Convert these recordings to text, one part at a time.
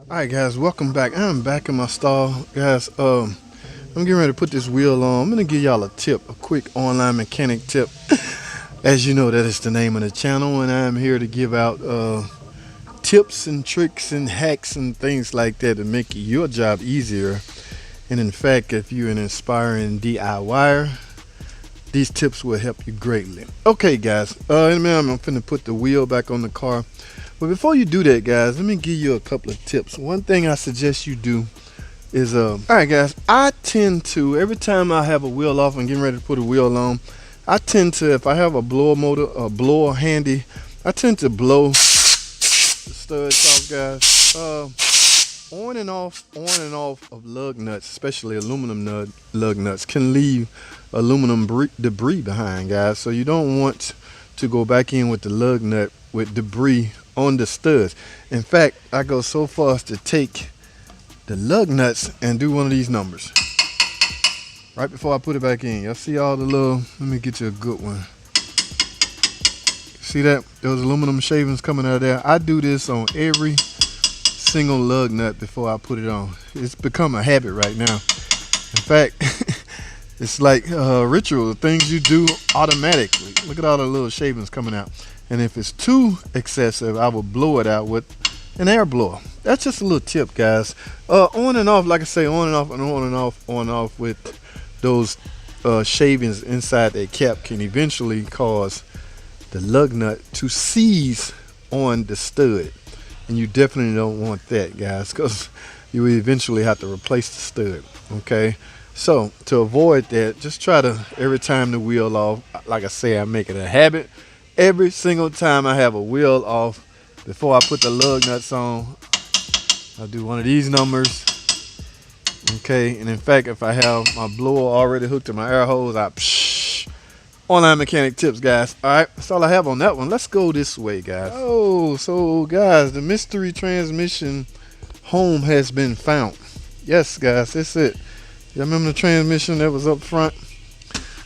Alright guys, welcome back. I'm back in my stall. Guys, I'm getting ready to put this wheel on. I'm gonna give y'all a tip, a quick online mechanic tip. As you know, that is the name of the channel, and I'm here to give out tips and tricks and hacks and things like that to make your job easier. And in fact, if you're an inspiring DIYer, these tips will help you greatly. Okay guys, in a minute I'm finna put the wheel back on the car. But before you do that, guys, let me give you a couple of tips. One thing I suggest you do is, all right, guys, I tend to, every time I have a wheel off and getting ready to put a wheel on, I tend to, if I have a blower motor, a blower handy, I tend to blow the studs off, guys. On and off of lug nuts, especially aluminum lug nuts, can leave aluminum debris behind, guys. So you don't want to go back in with the lug nut with debris on the studs. In fact, I go so far as to take the lug nuts and do one of these numbers right before I put it back in. Y'all see all the little, let me get you a good one. See that? Those aluminum shavings coming out of there. I do this on every single lug nut before I put it on. It's become a habit right now. In fact, it's like a ritual, things you do automatically. Look at all the little shavings coming out. And if it's too excessive, I will blow it out with an air blower. That's just a little tip, guys. On and off, like I say, on and off and on and off with those shavings inside that cap can eventually cause the lug nut to seize on the stud. And you definitely don't want that, guys, because you will eventually have to replace the stud, okay? So to avoid that, just try to, every time the wheel off, like I say, I make it a habit. Every single time I have a wheel off, before I put the lug nuts on, I'll do one of these numbers, okay? And in fact, if I have my blower already hooked to my air hose, online mechanic tips, guys. All right, that's all I have on that one. Let's go this way, guys. Oh, so guys, the mystery transmission home has been found. Yes, guys, that's it. Y'all remember the transmission that was up front?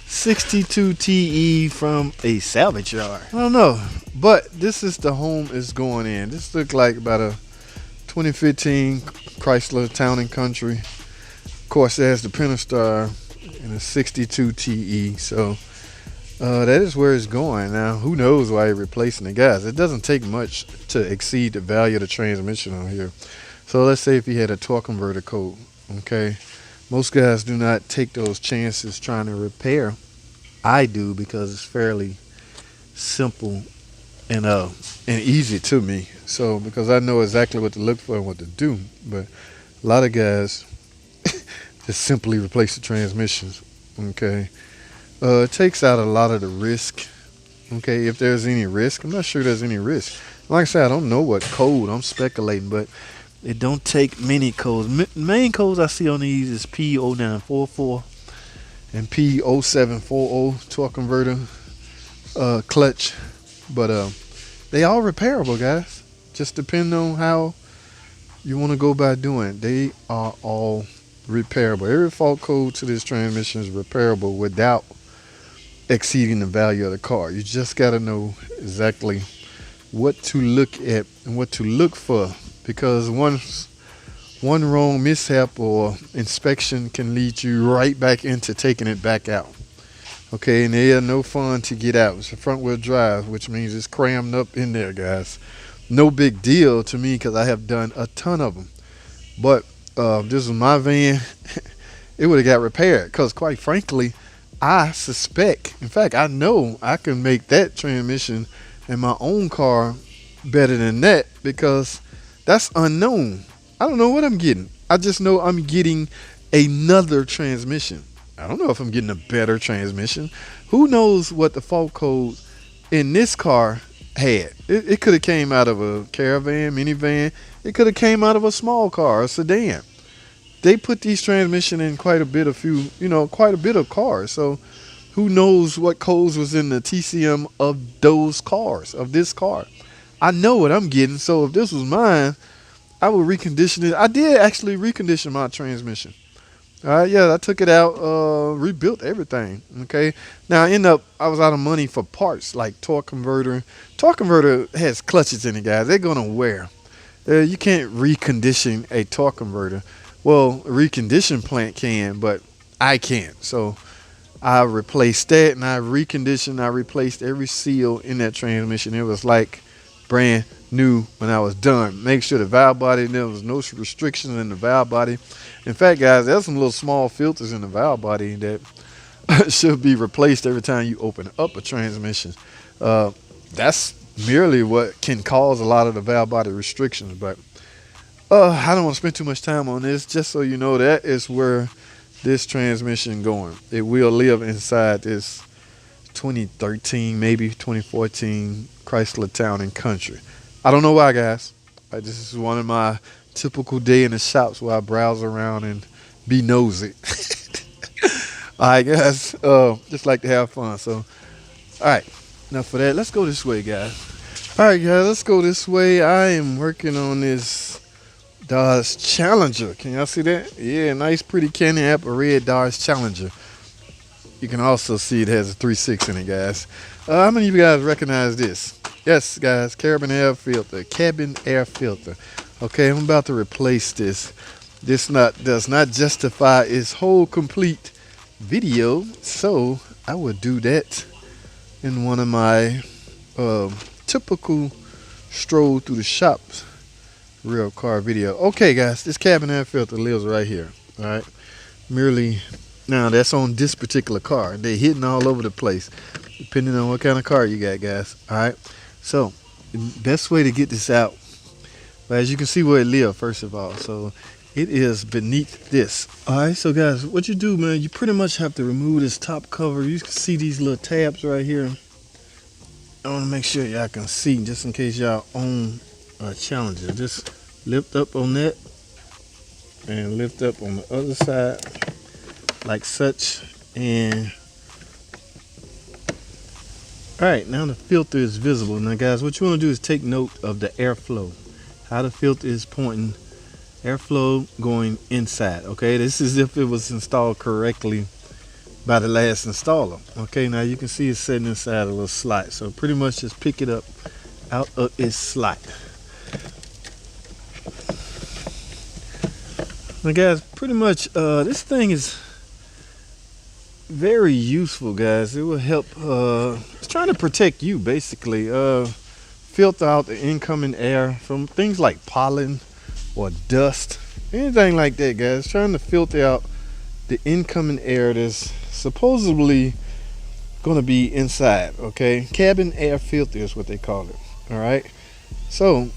62 TE from a salvage yard. I don't know, but this is the home is going in. This looked like about a 2015 Chrysler Town and Country. Of course, it has the Pentastar and a 62 TE. So that is where it's going. Now, who knows why you're replacing it, guys? It doesn't take much to exceed the value of the transmission on here. So let's say if you had a torque converter code, okay? Most guys do not take those chances trying to repair. I do, because it's fairly simple and easy to me. So because I know exactly what to look for and what to do. But a lot of guys just simply replace the transmissions. Okay. It takes out a lot of the risk. Okay, if there's any risk, I'm not sure there's any risk. Like I said, I don't know what code, I'm speculating, but it don't take many codes. Main codes I see on these is P0944 and P0740 torque converter clutch. But they all repairable, guys. Just depending on how you want to go by doing it. They are all repairable. Every fault code to this transmission is repairable without exceeding the value of the car. You just got to know exactly what to look at and what to look for, because one wrong mishap or inspection can lead you right back into taking it back out. Okay, and they are no fun to get out. It's a front wheel drive, which means it's crammed up in there, guys. No big deal to me, because I have done a ton of them. But this is my van. It would have got repaired, because quite frankly, I suspect, in fact, I know I can make that transmission in my own car better than that, because that's unknown. I don't know what I'm getting. I just know I'm getting another transmission. I don't know if I'm getting a better transmission. Who knows what the fault code in this car had? It could have came out of a caravan, minivan. It could have came out of a small car, a sedan. They put these transmission in quite a bit of cars. So who knows what codes was in the TCM of those cars, of this car. I know what I'm getting. So if this was mine, I would recondition it. I did actually recondition my transmission. All right, yeah, I took it out, rebuilt everything. Okay, now I was out of money for parts like torque converter. Torque converter has clutches in it, guys. They're gonna wear. You can't recondition a torque converter. Well, a recondition plant can, but I can't. So I replaced that, and I reconditioned. I replaced every seal in that transmission. It was like brand new when I was done. Make sure the valve body, there was no restrictions in the valve body. In fact, guys, there's some little small filters in the valve body that should be replaced every time you open up a transmission. That's merely what can cause a lot of the valve body restrictions. But I don't want to spend too much time on this. Just so you know, that is where this transmission going. It will live inside this 2013, maybe 2014 Chrysler Town and Country. I don't know why, guys. This is one of my typical day in the shops where I browse around and be nosy. All right, guys. Just like to have fun. So, all right. Now for that, let's go this way, guys. All right, guys. Let's go this way. I am working on this Dodge Challenger. Can y'all see that? Yeah, nice, pretty candy apple red Dodge Challenger. You can also see it has a 3.6 in it, guys. How many of you guys recognize this? Yes, guys, cabin air filter. Cabin air filter. Okay, I'm about to replace this. This does not justify its whole complete video, so I will do that in one of my typical stroll through the shops real car video. Okay, guys, this cabin air filter lives right here. All right, merely now that's on this particular car. They're hidden all over the place depending on what kind of car you got, guys. All right, so the best way to get this out, well, as you can see where it lives, first of all, so it is beneath this. All right, so guys, what you do, man, you pretty much have to remove this top cover. You can see these little tabs right here. I want to make sure y'all can see, just in case y'all own a Challenger. Just lift up on that and lift up on the other side like such. And all right, now the filter is visible. Now guys, what you want to do is take note of the airflow, how the filter is pointing, airflow going inside. Okay, this is if it was installed correctly by the last installer. Okay, now you can see it's sitting inside a little slot, so pretty much just pick it up out of its slot. Now guys, pretty much this thing is very useful, guys. It will help, it's trying to protect you basically, filter out the incoming air from things like pollen or dust, anything like that, guys. Trying to filter out the incoming air that's supposedly going to be inside. Okay, cabin air filter is what they call it. All right, so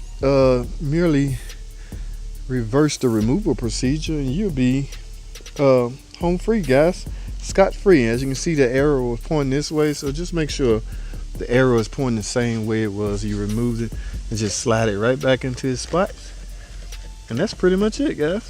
merely reverse the removal procedure and you'll be home free, guys, scot free. As you can see, the arrow was pointing this way, so just make sure the arrow is pointing the same way it was. You removed it and just slide it right back into its spot, and that's pretty much it, guys.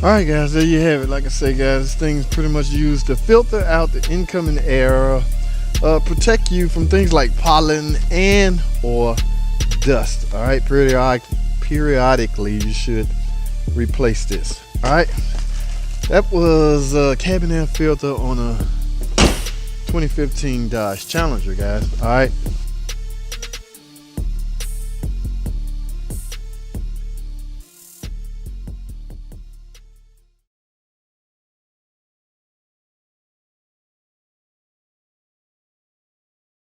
Alright guys, there you have it. Like I say, guys, this thing's pretty much used to filter out the incoming air, protect you from things like pollen and or dust. Alright, periodically you should replace this. Alright, that was a cabin air filter on a 2015 Dodge Challenger, guys. Alright.